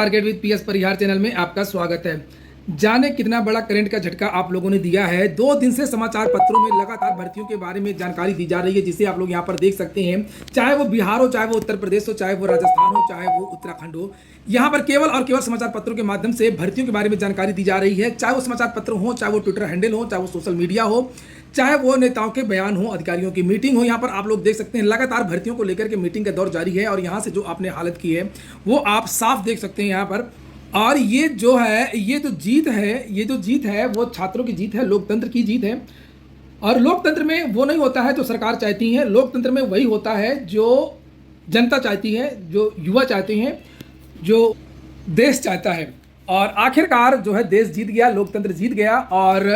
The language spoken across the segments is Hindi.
Target with PS Parihar channel में आपका स्वागत है। जाने कितना बड़ा करंट का झटका आप लोगों ने दिया है। 2 दिन से समाचार पत्रों में लगातार भर्तियों के बारे में जानकारी दी जा रही है, जिसे आप लोग यहां पर देख सकते हैं। चाहे वो बिहार हो, चाहे वो उत्तर प्रदेश हो, चाहे वो राजस्थान हो, चाहे वो उत्तराखंड हो, यहां पर केवल और केवल समाचार पत्रों के माध्यम से भर्तियों के बारे में जानकारी दी जा रही है। चाहे वो समाचार पत्र हो, चाहे वो ट्विटर हैंडल हो, चाहे वो सोशल मीडिया हो, चाहे वो नेताओं के बयान हो, अधिकारियों की मीटिंग हो, यहाँ पर आप लोग देख सकते हैं लगातार भर्तियों को लेकर के मीटिंग का दौर जारी है। और यहाँ से जो आपने हालत की है वो आप साफ देख सकते हैं यहाँ पर। और ये जो है, ये जो जीत है वो छात्रों की जीत है, लोकतंत्र की जीत है। और लोकतंत्र में वो नहीं होता है जो सरकार चाहती है, लोकतंत्र में वही होता है जो जनता चाहती है, जो युवा चाहते हैं, जो देश चाहता है। और आखिरकार जो है देश जीत गया, लोकतंत्र जीत गया और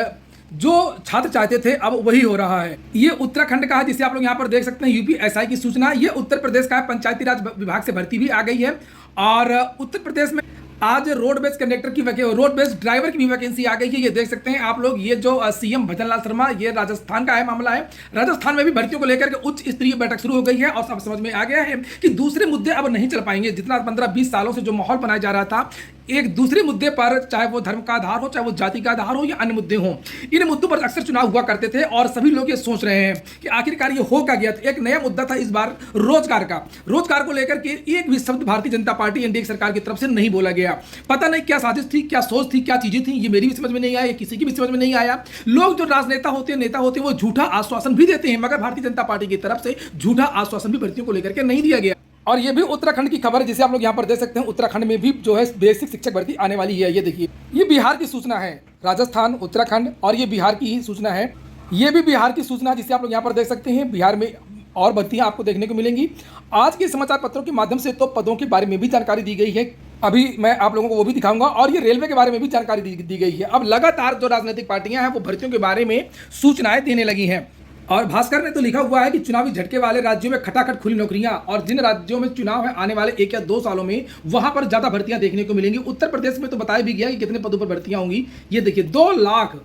जो छात्र चाहते थे अब वही हो रहा है। ये उत्तराखंड का है, जिसे आप लोग यहाँ पर देख सकते हैं। यूपीएसआई की सूचना। ये उत्तर प्रदेश का है, पंचायती राज विभाग से भर्ती भी आ गई है। और उत्तर प्रदेश में आज रोड बेस कंडक्टर की रोड बेस ड्राइवर की भी वैकेंसी आ गई है। ये देख सकते हैं आप लोग। ये जो सीएम भजनलाल शर्मा, ये राजस्थान का है मामला है। राजस्थान में भी भर्तियों को लेकर के उच्च स्तरीय बैठक शुरू हो गई है और सब समझ में आ गया है कि दूसरे मुद्दे अब नहीं चल पाएंगे। जितना 15-20 सालों से जो माहौल बनाया जा रहा था एक दूसरे मुद्दे पर, चाहे वो धर्म का आधार हो, चाहे वो जाति का आधार हो या अन्य मुद्दे हों, इन मुद्दों पर अक्सर चुनाव हुआ करते थे। और सभी लोग ये सोच रहे हैं कि आखिरकार ये हो क्या गया। एक नया मुद्दा था इस बार रोजगार का। रोजगार को लेकर के एक भी शब्द भारतीय जनता पार्टी एनडीए सरकार की तरफ से नहीं बोला गया। पता नहीं क्या साजिश थी, क्या सोच थी, क्या चीजें थी, ये मेरी भी समझ में नहीं आया, किसी की भी समझ में नहीं आया। लोग जो राजनेता होते हैं, नेता होते हैं, वो झूठा आश्वासन भी देते हैं, मगर भारतीय जनता पार्टी की तरफ से झूठा आश्वासन भी भर्तियों को लेकर के नहीं दिया गया। और ये भी उत्तराखंड की खबर है, जिसे आप लोग यहाँ पर देख सकते हैं। उत्तराखंड में भी जो है बेसिक शिक्षक भर्ती आने वाली है। ये देखिए, ये बिहार की सूचना है। राजस्थान, उत्तराखंड और ये बिहार की ही सूचना है। ये भी बिहार की सूचना है, जिसे आप लोग यहाँ पर देख सकते हैं। बिहार में और भर्तियां आपको देखने को मिलेंगी। आज के समाचार पत्रों के माध्यम से तो पदों के बारे में भी जानकारी दी गई है, अभी मैं आप लोगों को वो भी दिखाऊंगा। और ये रेलवे के बारे में भी जानकारी दी गई है। अब लगातार जो राजनीतिक पार्टियां हैं वो भर्तियों के बारे में सूचनाएं देने लगी हैं। और भास्कर ने तो लिखा हुआ है कि चुनावी झटके वाले राज्यों में खटाखट खुली नौकरियां, और जिन राज्यों में चुनाव है आने वाले 1 या 2 सालों में, वहां पर ज्यादा भर्तियां देखने को मिलेंगी। उत्तर प्रदेश में तो बताया भी गया कि कितने पदों पर भर्तियां होंगी। ये देखिए, 2 लाख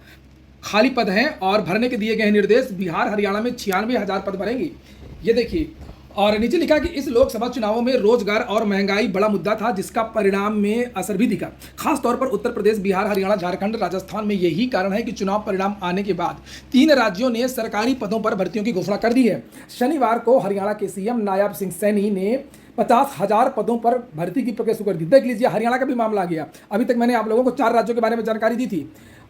खाली पद हैं और भरने के दिए गए निर्देश। बिहार, हरियाणा में 96,000 पद भरेंगे। ये देखिए, और नीचे लिखा कि इस लोकसभा चुनावों में रोजगार और महंगाई बड़ा मुद्दा था, जिसका परिणाम में असर भी दिखा। खास तौर पर उत्तर प्रदेश, बिहार, हरियाणा, झारखंड, राजस्थान में। यही कारण है कि चुनाव परिणाम आने के बाद 3 राज्यों ने सरकारी पदों पर भर्तियों की घोषणा कर दी है। शनिवार को हरियाणा के सीएम नायब सिंह सैनी ने 50,000 पदों पर भर्ती की प्रक्रिया शुरू कर दी। देख लीजिए, हरियाणा का भी मामला आ गया। अभी तक मैंने आप लोगों को 4 राज्यों के बारे में जानकारी दी थी,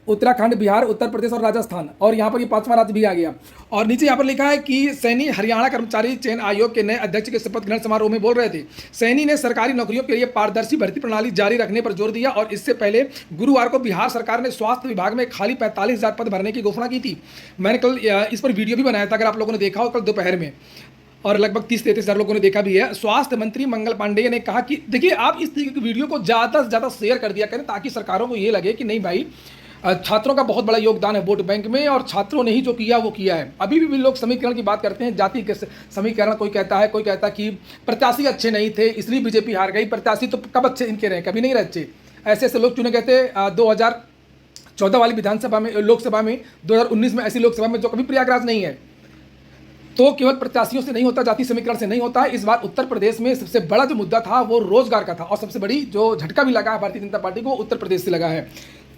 उत्तराखंड, बिहार, उत्तर प्रदेश और राजस्थान। और यहाँ पर ये 5वां राज्य भी आ गया। और नीचे यहाँ पर लिखा है कि सैनी हरियाणा कर्मचारी चयन आयोग के नए अध्यक्ष के शपथ ग्रहण समारोह में बोल रहे थे। सैनी ने सरकारी नौकरियों के लिए पारदर्शी भर्ती प्रणाली जारी रखने पर जोर दिया। और इससे पहले गुरुवार को बिहार सरकार ने स्वास्थ्य विभाग में खाली 45,000 पद भरने की घोषणा की थी। मैंने कल इस पर वीडियो भी बनाया था, अगर आप लोगों ने देखा हो, कल दोपहर में। और लगभग 30-33 हज़ार लोगों ने देखा भी है। स्वास्थ्य मंत्री मंगल पांडेय ने कहा कि देखिए, आप इस तरीके की वीडियो को ज़्यादा से ज़्यादा शेयर कर दिया करें, ताकि सरकारों को ये लगे कि नहीं भाई, छात्रों का बहुत बड़ा योगदान है वोट बैंक में, और छात्रों ने ही जो किया वो किया है। अभी भी लोग समीकरण की बात करते हैं, जाति के समीकरण। कोई कहता है कि प्रत्याशी अच्छे नहीं थे इसलिए बीजेपी हार गई। प्रत्याशी तो कब अच्छे इनके रहे, कभी नहीं रहे अच्छे। ऐसे ऐसे लोग चुने गए थे 2014 वाली विधानसभा में, लोकसभा में, 2019 में ऐसी लोकसभा में, जो कभी प्रयागराज नहीं है। तो केवल प्रत्याशियों से नहीं होता, जाति समीकरण से नहीं होता है। इस बार उत्तर प्रदेश में सबसे बड़ा जो मुद्दा था वो रोजगार का था, और सबसे बड़ी जो झटका भी लगा है भारतीय जनता पार्टी को, उत्तर प्रदेश से लगा है।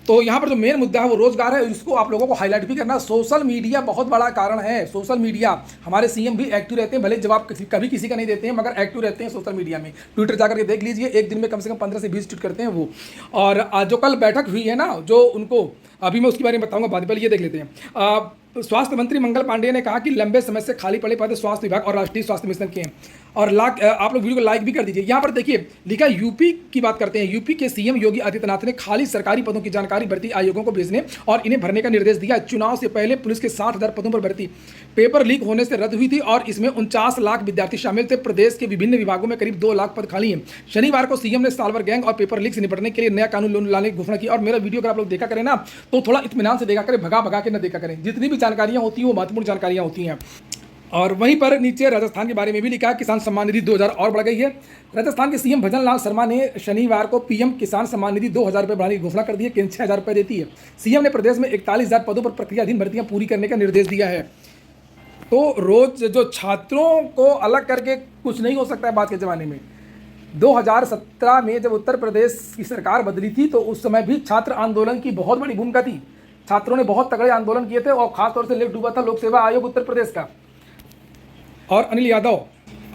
तो यहाँ पर जो मेन मुद्दा है वो रोजगार है। इसको आप लोगों को हाईलाइट भी करना। सोशल मीडिया बहुत बड़ा कारण है। सोशल मीडिया, हमारे सीएम भी एक्टिव रहते हैं, भले जवाब कभी किसी का नहीं देते हैं, मगर एक्टिव रहते हैं सोशल मीडिया में। ट्विटर जाकर के देख लीजिए, एक दिन में कम से कम 15 से 20 ट्वीट करते हैं वो। और जो कल बैठक हुई है ना, जो उनको, अभी मैं उसके बारे में बताऊंगा बाद में, ये देख लेते हैं। स्वास्थ्य मंत्री मंगल पांडेय ने कहा कि लंबे समय से खाली पड़े पद स्वास्थ्य विभाग और राष्ट्रीय स्वास्थ्य मिशन के हैं। और आप लोग वीडियो को लाइक भी कर दीजिए। यहाँ पर देखिए लिखा, यूपी की बात करते हैं। यूपी के सीएम योगी आदित्यनाथ ने खाली सरकारी पदों की जानकारी भर्ती आयोगों को भेजने और इन्हें भरने का निर्देश दिया। चुनाव से पहले पुलिस के 60,000 पदों पर भर्ती पेपर लीक होने से रद्द हुई थी, और इसमें 49 लाख विद्यार्थी शामिल थे। प्रदेश के विभिन्न विभागों में करीब 2 लाख पद खाली हैं। शनिवार को सीएम ने सालवर गैंग और पेपर लीक से निपटने के लिए नया कानून लाने की घोषणा की। और मेरा वीडियो अगर आप लोग देखा करें ना, तो थोड़ा इत्मीनान से देखा करें, भगा के न देखा करें। जितनी भी जानकारियां होती हैं वो महत्वपूर्ण जानकारियां होती हैं। और वहीं पर नीचे राजस्थान के बारे में भी लिखा है, किसान सम्मान निधि 2,000 और बढ़ गई है। राजस्थान के सीएम भजनलाल शर्मा ने शनिवार को पीएम किसान सम्मान निधि 2,000 रुपये बढ़ाने की घोषणा कर दी है। केंद्र 6,000 रुपये देती है। सीएम ने प्रदेश में 41,000 पदों पर प्रक्रियाधीन भर्तियां पूरी करने का निर्देश दिया है। तो रोज जो छात्रों को अलग करके कुछ नहीं हो सकता है बात के ज़माने में। 2017 में जब उत्तर प्रदेश की सरकार बदली थी तो उस समय भी छात्र आंदोलन की बहुत बड़ी भूमिका थी। छात्रों ने बहुत तगड़े आंदोलन किए थे और खासतौर से लेख डूबा था लोक सेवा आयोग उत्तर प्रदेश का। और अनिल यादव,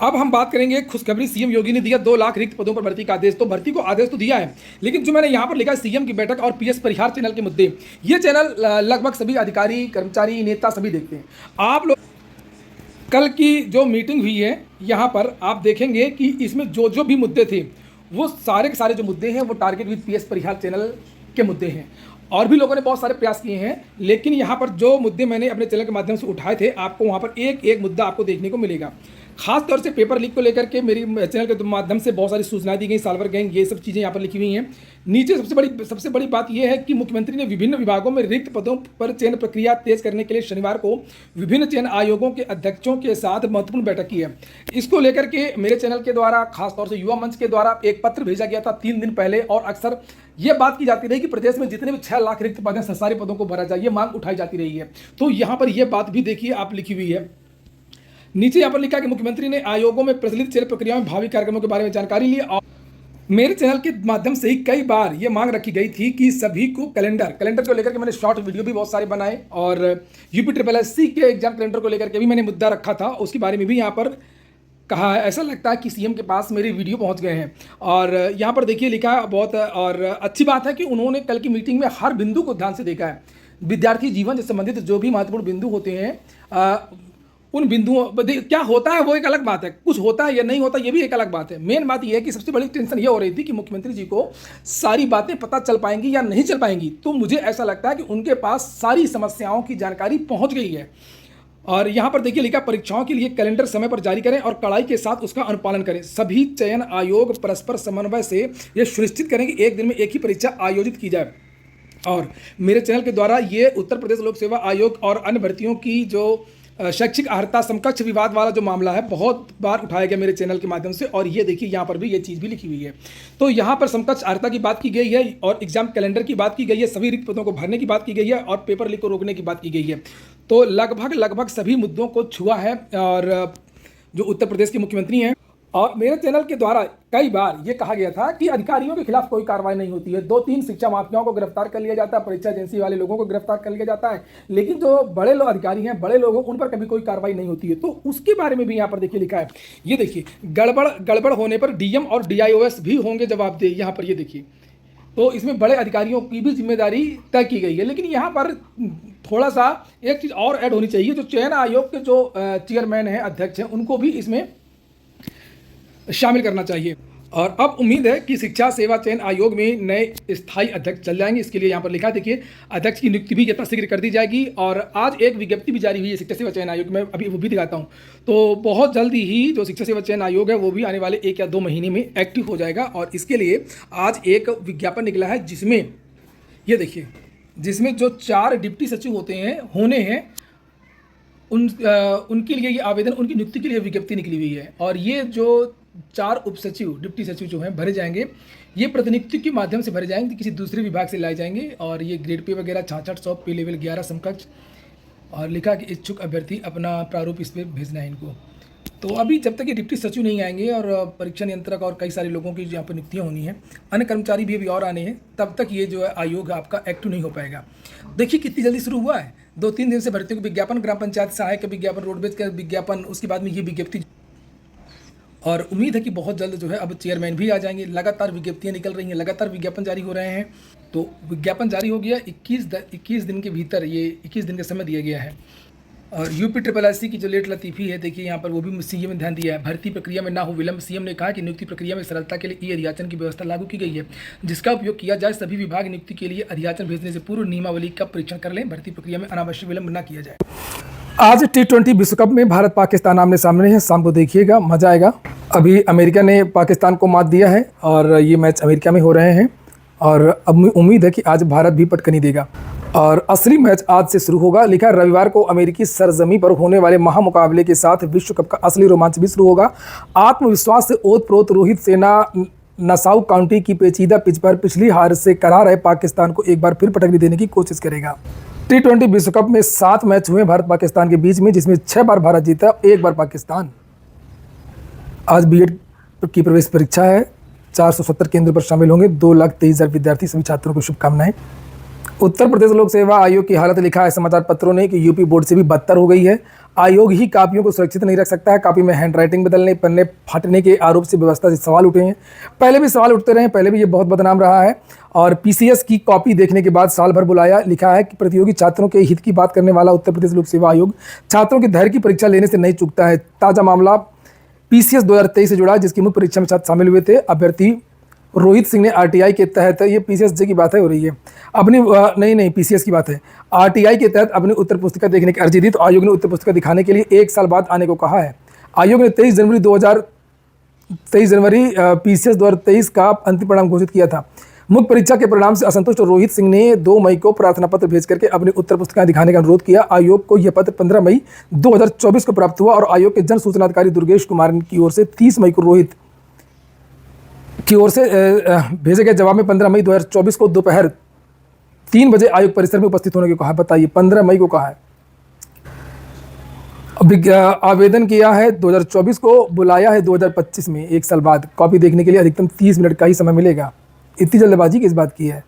अब हम बात करेंगे खुशखबरी, सीएम योगी ने दिया 2 लाख रिक्त पदों पर भर्ती का आदेश। तो भर्ती को आदेश तो दिया है, लेकिन जो मैंने यहाँ पर लिखा है सीएम की बैठक और पीएस परिहार चैनल के मुद्दे, ये चैनल लगभग सभी अधिकारी, कर्मचारी, नेता सभी देखते हैं। आप लोग कल की जो मीटिंग हुई है यहाँ पर आप देखेंगे कि इसमें जो जो भी मुद्दे थे वो सारे के सारे जो मुद्दे हैं वो target with PS Parihar channel के मुद्दे हैं। और भी लोगों ने बहुत सारे प्रयास किए हैं, लेकिन यहाँ पर जो मुद्दे मैंने अपने चैनल के माध्यम से उठाए थे, आपको वहाँ पर एक एक मुद्दा आपको देखने को मिलेगा। खास तौर से पेपर लीक को लेकर के मेरी चैनल के माध्यम से बहुत सारी सूचनाएं दी गई, साल्वर गैंग, ये सब चीज़ें यहाँ पर लिखी हुई हैं। नीचे सबसे बड़ी बात यह है कि मुख्यमंत्री ने विभिन्न विभागों में रिक्त पदों पर चयन प्रक्रिया तेज करने के लिए शनिवार को विभिन्न चयन आयोगों के अध्यक्षों के साथ महत्वपूर्ण बैठक की है। इसको लेकर के मेरे चैनल के द्वारा, खासतौर से युवा मंच के द्वारा एक पत्र भेजा गया था 3 दिन पहले, और अक्सर ये बात की जाती रही कि प्रदेश में जितने भी 6 लाख रिक्त पद हैं सारे पदों को भरा जाए, ये मांग उठाई जाती रही है। तो यहाँ पर यह बात भी देखिए आप लिखी हुई है। नीचे यहाँ पर लिखा कि मुख्यमंत्री ने आयोगों में प्रचलित चयन प्रक्रियाओं में भावी कार्यक्रमों के बारे में जानकारी ली। और मेरे चैनल के माध्यम से ही कई बार ये मांग रखी गई थी कि सभी को कैलेंडर को लेकर के मैंने शॉर्ट वीडियो भी बहुत सारे बनाए, और UPSSC के एग्जाम कैलेंडर को लेकर के भी मैंने मुद्दा रखा था, उसके बारे में भी यहाँ पर कहा है। ऐसा लगता है कि सीएम के पास मेरे वीडियो पहुंच गए हैं। और यहाँ पर देखिए लिखा बहुत, और अच्छी बात है कि उन्होंने कल की मीटिंग में हर बिंदु को ध्यान से देखा है। विद्यार्थी जीवन से संबंधित जो भी महत्वपूर्ण बिंदु होते हैं उन बिंदुओं, क्या होता है वो एक अलग बात है, कुछ होता है या नहीं होता ये भी एक अलग बात है। मेन बात ये है कि सबसे बड़ी टेंशन ये हो रही थी कि मुख्यमंत्री जी को सारी बातें पता चल पाएंगी या नहीं चल पाएंगी। तो मुझे ऐसा लगता है कि उनके पास सारी समस्याओं की जानकारी पहुंच गई है। और यहाँ पर देखिए लिखा, परीक्षाओं के लिए कैलेंडर समय पर जारी करें और कड़ाई के साथ उसका अनुपालन करें। सभी चयन आयोग परस्पर समन्वय से यह सुनिश्चित करें कि एक दिन में एक ही परीक्षा आयोजित की जाए। और मेरे चैनल के द्वारा ये उत्तर प्रदेश लोक सेवा आयोग और अन्य भर्तियों की जो शैक्षिक अर्हता समकक्ष विवाद वाला जो मामला है बहुत बार उठाया गया मेरे चैनल के माध्यम से, और ये देखिए यहाँ पर भी ये चीज़ भी लिखी हुई है। तो यहाँ पर समकक्ष अर्हता की बात की गई है और एग्जाम कैलेंडर की बात की गई है, सभी रिक्त पदों को भरने की बात की गई है और पेपर लीक को रोकने की बात की गई है। तो लगभग सभी मुद्दों को छुआ है और जो उत्तर प्रदेश के मुख्यमंत्री हैं। और मेरे चैनल के द्वारा कई बार ये कहा गया था कि अधिकारियों के खिलाफ कोई कार्रवाई नहीं होती है, 2-3 शिक्षा माफियाओं को गिरफ्तार कर लिया जाता है, परीक्षा एजेंसी वाले लोगों को गिरफ्तार कर लिया जाता है, लेकिन जो बड़े लोग अधिकारी हैं, बड़े लोगों, उन पर कभी कोई कार्रवाई नहीं होती है। तो उसके बारे में भी यहाँ पर देखिए लिखा है। ये देखिए, गड़बड़ होने पर डीएम और DIOS भी होंगे जवाबदेह। यहाँ पर ये देखिए, तो इसमें बड़े अधिकारियों की भी जिम्मेदारी तय की गई है। लेकिन यहाँ पर थोड़ा सा एक चीज़ और ऐड होनी चाहिए, जो चयन आयोग के जो चेयरमैन हैं, अध्यक्ष हैं, उनको भी इसमें शामिल करना चाहिए। और अब उम्मीद है कि शिक्षा सेवा चयन आयोग में नए स्थायी अध्यक्ष चल जाएंगे। इसके लिए यहाँ पर लिखा देखिए, अध्यक्ष की नियुक्ति भी यथाशीघ्र कर दी जाएगी। और आज एक विज्ञप्ति भी जारी हुई है शिक्षा सेवा चयन आयोग में, अभी वो भी दिखाता हूँ। तो बहुत जल्दी ही जो शिक्षा सेवा चयन आयोग है वो भी आने वाले 1 या 2 महीने में एक्टिव हो जाएगा। और इसके लिए आज एक विज्ञापन निकला है जिसमें ये देखिए, जिसमें जो 4 डिप्टी सचिव होने हैं उनके लिए ये आवेदन, उनकी नियुक्ति के लिए विज्ञप्ति निकली हुई है। और ये जो 4 उप सचिव, डिप्टी सचिव जो हैं भरे जाएंगे, ये प्रतिनियुक्ति के माध्यम से भरे जाएंगे, किसी दूसरे विभाग से लाए जाएंगे। और ये ग्रेड पे वगैरह 66 पे लेवल 11 समकक्ष। और लिखा कि इच्छुक अभ्यर्थी अपना प्रारूप इस पर भेजना है इनको। तो अभी जब तक ये डिप्टी सचिव नहीं आएंगे और परीक्षा नियंत्रक और कई सारे लोगों की यहाँ पर नियुक्तियाँ होनी है, अन्य कर्मचारी भी अभी और आने हैं, तब तक ये जो है आयोग आपका एक्टिव नहीं हो पाएगा। देखिए कितनी जल्दी शुरू हुआ है, 2-3 दिन से भर्तियों के विज्ञापन, ग्राम पंचायत सहायक का विज्ञापन, रोडवेज का विज्ञापन, उसके बाद में ये विज्ञप्ति। और उम्मीद है कि बहुत जल्द जो है अब चेयरमैन भी आ जाएंगे। लगातार विज्ञप्तियाँ निकल रही हैं, लगातार विज्ञापन जारी हो रहे हैं। तो विज्ञापन जारी हो गया, 21 दिन के भीतर, ये 21 दिन का समय दिया गया है। और UPSSC की जो लेट लतीफ़ी है, देखिए यहाँ पर वो भी सीएम ने ध्यान दिया है। भर्ती प्रक्रिया में ना हो विलंब। सीएम ने कहा कि नियुक्ति प्रक्रिया में सरलता के लिए ई-अधियाचन की व्यवस्था लागू की गई है, जिसका उपयोग किया जाए। सभी विभाग नियुक्ति के लिए अधियाचन भेजने से पूर्व नियमावली का परीक्षण कर लें। भर्ती प्रक्रिया में अनावश्यक विलंब न किया जाए। आज T20 विश्व कप में भारत पाकिस्तान आमने सामने है, शाम को देखिएगा, मजा आएगा। अभी अमेरिका ने पाकिस्तान को मात दिया है और ये मैच अमेरिका में हो रहे हैं। और अब उम्मीद है कि आज भारत भी पटकनी देगा। और असली मैच आज से शुरू होगा। लिखा रविवार को अमेरिकी सरजमी पर होने वाले महामुकाबले के साथ विश्व कप का असली रोमांच भी शुरू होगा। आत्मविश्वास से ओत-प्रोत रोहित सेना नसाउ काउंटी की पेचीदा पिच पर पिछली हार से करा रहे पाकिस्तान को एक बार फिर पटकनी देने की कोशिश करेगा। T20 विश्व कप में 7 मैच हुए भारत पाकिस्तान के बीच में, जिसमें 6 बार भारत जीता, 1 बार पाकिस्तान। आज B.Ed की प्रवेश परीक्षा है। 470 केंद्र पर शामिल होंगे 2,23,000 विद्यार्थी। सभी छात्रों को शुभकामनाएं। उत्तर प्रदेश लोक सेवा आयोग की हालत लिखा है समाचार पत्रों ने कि यूपी बोर्ड से भी बदतर हो गई है। आयोग ही कापियों को सुरक्षित नहीं रख सकता है। कापी में हैंडराइटिंग बदलने, पन्ने फाटने के आरोप से व्यवस्था से सवाल उठे हैं। पहले भी सवाल उठते रहे, पहले भी ये बहुत बदनाम रहा है। और पीसीएस की कॉपी देखने के बाद साल भर बुलाया। लिखा है कि प्रतियोगी छात्रों के हित की बात करने वाला उत्तर प्रदेश लोक सेवा आयोग छात्रों के धैर्य की परीक्षा लेने से नहीं चूकता है। ताज़ा मामला पीसीएस 2023 से जुड़ा, जिसकी मुख्य परीक्षा में छात्र शामिल हुए थे। अभ्यर्थी रोहित सिंह ने आरटीआई के तहत, ये पीसीएस की बात है हो रही है, अपनी नहीं पीसीएस की बात है, आरटीआई के तहत अपनी उत्तर पुस्तिका देखने की अर्जी दी। तो आयोग ने उत्तर पुस्तिका दिखाने के लिए 1 साल बाद आने को कहा है। आयोग ने 23 जनवरी पीसीएस 2023 का अंतिम परिणाम घोषित किया था। मुख्य परीक्षा के परिणाम से असंतुष्ट रोहित सिंह ने 2 मई को प्रार्थना पत्र भेज करके अपनी उत्तर पुस्तिकाएं दिखाने का अनुरोध किया। आयोग को यह पत्र 15 मई 2024 को प्राप्त हुआ और आयोग के जन सूचना अधिकारी दुर्गेश कुमार की ओर से 30 मई को रोहित की ओर से भेजे गए जवाब में 15 मई 2024 को दोपहर 3 बजे आयोग परिसर में उपस्थित होने को कहा। बताइए, 15 मई को कहा है। आवेदन किया है 2024 को, बुलाया है 2025 में। 1 साल बाद कॉपी देखने के लिए अधिकतम 30 मिनट का ही समय मिलेगा। इतनी जल्दबाजी किस बात की है?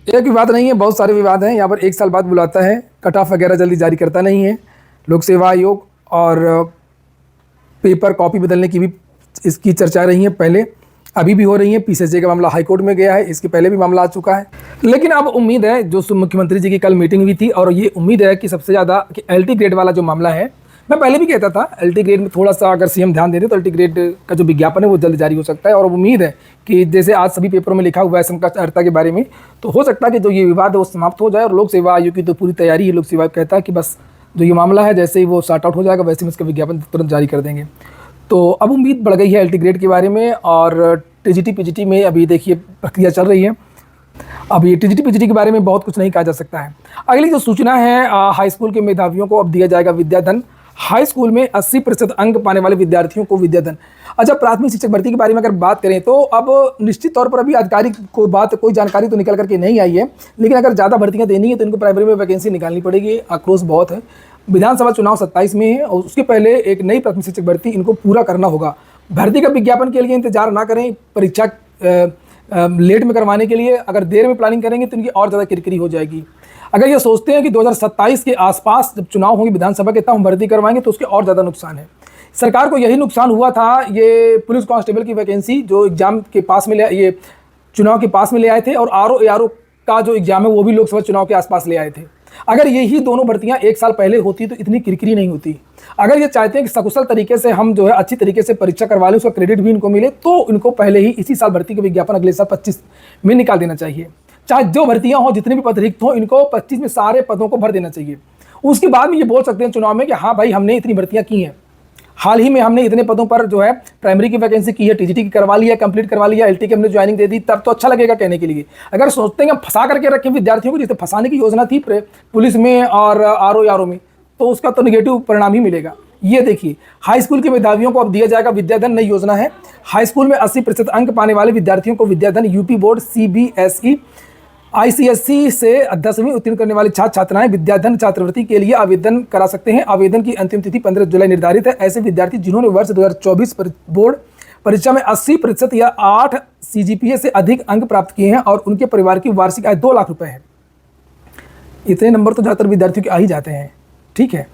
एक विवाद नहीं है, बहुत सारे विवाद हैं। यहाँ पर 1 साल बाद बुलाता है, कट ऑफ वगैरह जल्दी जारी करता नहीं है लोक सेवा आयोग। और पेपर कॉपी बदलने की भी इसकी चर्चा रही है पहले, अभी भी हो रही है। पीसीएस का मामला हाईकोर्ट में गया है, इसके पहले भी मामला आ चुका है। लेकिन अब उम्मीद है, जो मुख्यमंत्री जी की कल मीटिंग हुई थी, और ये उम्मीद है कि सबसे ज़्यादा कि एलटी ग्रेड वाला जो मामला है, मैं पहले भी कहता था एलटी ग्रेड में थोड़ा सा अगर सीएम ध्यान दे दे तो एलटी ग्रेड का जो विज्ञापन है वो जल्द जारी हो सकता है। और उम्मीद है कि जैसे आज सभी पेपरों में लिखा हुआ है समकक्षता के बारे में, तो हो सकता है कि जो ये विवाद है वो समाप्त हो जाए। और लोक सेवा आयोग की तो पूरी तैयारी है। लोक सेवा कहता है कि बस जो ये मामला है जैसे ही वो सॉर्ट आउट हो जाएगा वैसे ही उसका विज्ञापन तुरंत जारी कर देंगे। तो अब उम्मीद बढ़ गई है एलटी ग्रेड के बारे में। और टीजीटी पीजीटी में अभी देखिए प्रक्रिया चल रही है। अब ये टीजीटी पीजीटी के बारे में बहुत कुछ नहीं कहा जा सकता है। अगली जो सूचना है, हाई स्कूल के मेधावियों को अब दिया जाएगा विद्याधन। हाई स्कूल में 80% अंक पाने वाले विद्यार्थियों को विद्याधन। अच्छा, प्राथमिक शिक्षक भर्ती के बारे में अगर बात करें तो अब निश्चित तौर पर अभी आधिकारिक कोई जानकारी तो निकल करके नहीं आई है। लेकिन अगर ज़्यादा भर्तियाँ देनी है तो इनको प्राइमरी में वैकेंसी निकालनी पड़ेगी। आक्रोश बहुत है। विधानसभा चुनाव 27 में है और उसके पहले एक नई प्राथमिक शिक्षक भर्ती इनको पूरा करना होगा। भर्ती का विज्ञापन के लिए इंतजार ना करें। परीक्षा लेट में करवाने के लिए अगर देर में प्लानिंग करेंगे तो इनकी और ज़्यादा किरकिरी हो जाएगी। अगर ये सोचते हैं कि 2027 के आसपास जब चुनाव होंगे विधानसभा के तब हम भर्ती करवाएंगे तो उसके और ज़्यादा नुकसान है। सरकार को यही नुकसान हुआ था। ये पुलिस कांस्टेबल की वैकेंसी जो एग्जाम के पास में ये चुनाव के पास में ले आए थे, और आरओ एआरओ का जो एग्जाम है वो भी लोकसभा चुनाव के आसपास ले आए थे। अगर यही दोनों भर्तियां 1 साल पहले होती तो इतनी किरकिरी नहीं होती। अगर ये चाहते हैं कि सकुशल तरीके से हम जो है अच्छी तरीके से परीक्षा करवा लें, उसका क्रेडिट भी इनको मिले, तो इनको पहले ही इसी साल भर्ती का विज्ञापन अगले साल 25 में निकाल देना चाहिए। चाहे जो भर्तियां हो, जितने भी पद रिक्त हों, इनको 25 में सारे पदों को भर देना चाहिए। उसके बाद में ये बोल सकते हैं चुनाव में कि हाँ भाई हमने इतनी भर्तियां की हैं, हाल ही में हमने इतने पदों पर जो है प्राइमरी की वैकेंसी की है, टीजीटी की करवा लिया, कंप्लीट करवा लिया, एलटी की हमने ज्वाइनिंग दे दी, तब तो अच्छा लगेगा कहने के लिए। अगर सोचते हैं हम फंसा करके रखें विद्यार्थियों को, जिसे फंसाने की योजना थी पुलिस में और आरओ में, तो उसका तो निगेटिव परिणाम ही मिलेगा। ये देखिए, हाई स्कूल के मेधावियों को अब दिया जाएगा विद्याधन। नई योजना है। हाई स्कूल में 80% अंक पाने वाले विद्यार्थियों को विद्याधन। यूपी बोर्ड, सीबीएसई, आईसीएसई से 10वीं उत्तीर्ण करने वाले छात्र छात्राएं विद्याधन छात्रवृत्ति के लिए आवेदन करा सकते हैं। आवेदन की अंतिम तिथि 15 जुलाई निर्धारित है। ऐसे विद्यार्थी जिन्होंने वर्ष 2024 बोर्ड परीक्षा में 80% या 8 सीजीपीए से अधिक अंक प्राप्त किए हैं और उनके परिवार की वार्षिक आय 2 लाख रुपए है। इतने नंबर तो ज़्यादातर विद्यार्थियों के आ ही जाते हैं, ठीक है,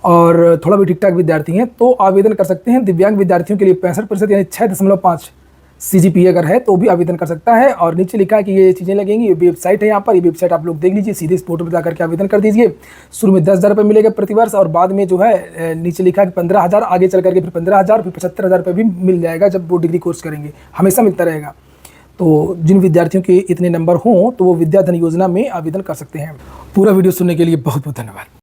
और थोड़ा भी ठीक ठाक विद्यार्थी हैं तो आवेदन कर सकते हैं। दिव्यांग विद्यार्थियों के लिए 65% यानी 6.5 सीजीपीए अगर है तो भी आवेदन कर सकता है। और नीचे लिखा है कि ये चीज़ें लगेंगी। ये वेबसाइट है, यहाँ पर ये वेबसाइट आप लोग देख लीजिए, सीधे इस पोर्टल पर जाकर के आवेदन कर दीजिए। शुरू में 10,000 रुपये मिलेगा प्रतिवर्ष, और बाद में जो है नीचे लिखा है कि 15,000, आगे चल करके फिर 15,000, फिर 75,000 रुपये भी मिल जाएगा जब वो डिग्री कोर्स करेंगे, हमेशा मिलता रहेगा। तो जिन विद्यार्थियों के इतने नंबर हों तो वो विद्याधन योजना में आवेदन कर सकते हैं। पूरा वीडियो सुनने के लिए बहुत बहुत धन्यवाद।